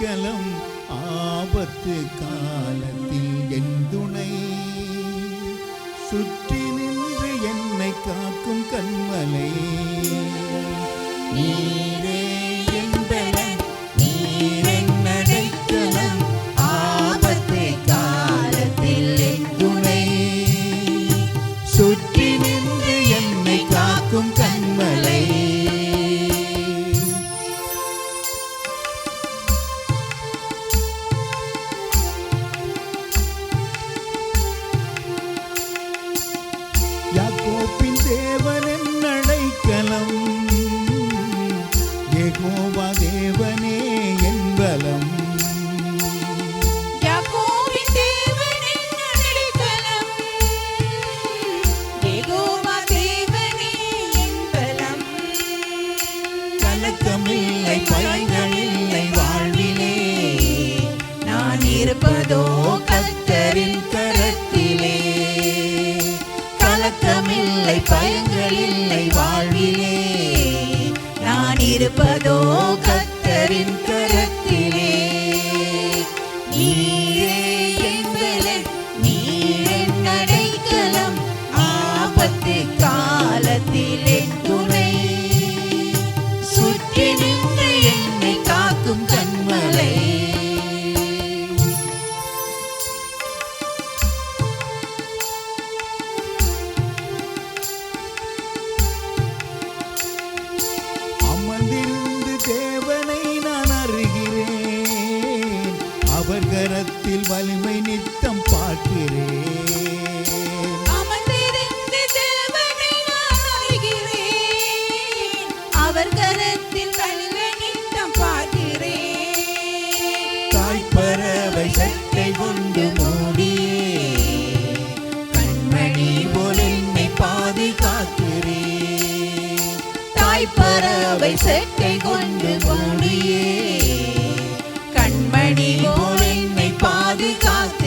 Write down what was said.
அடைக்கலம் ஆபத்து காலத்தில் என் துணை சுற்றி நின்று என்னை காக்கும் கண்மலை நீரே என் பலன் நீரென் அடைக்கலம் ஆபத்து காலத்தில் என் துணை சுற்றி நின்று என்னை காக்கும் கண்மலை யாக்கோபின் தேவன் என் அடைக்கலம் யெகோவா தேவனே என் பலம் யாக்கோபின் தேவன் என் அடைக்கலம் யெகோவா தேவனே என் பலம் கலக்கமில்லை பயங்களில்லை வாழ்விலே நான் இருப்பதோ கர்த்தரின் கரத்திலே கலக்கமில்லை பயங்களில்லை வாழ்விலே நான் இருப்பதோ கர்த்தரின் கரத்திலே நீரே என் பலன் நீரென் அடைக்கலம் ஆபத்து காலத்தில் என் துணை சுற்றி நின்று என்னை காக்கும் கண்மலை அமர்ந்திருந்து தேவனை நான் அறிகிறேன் அவர் கரத்தில் வலிமை நித்தம் பார்க்கிறேன் அமர்ந்திருந்து தேவனை நான் அறிகிறேன் அவர் கரத்தில் வலிமை நித்தம் பார்க்கிறேன் தாய்ப்பறவை சட்டை கொண்டு மூடியே கண்மணி போல் என்னை பாதுகாக்கிறேன் தாய்ப்பறவை செட்டை கொண்டு மூடியே கண்மணி போல் என்னை பாதுகாத்து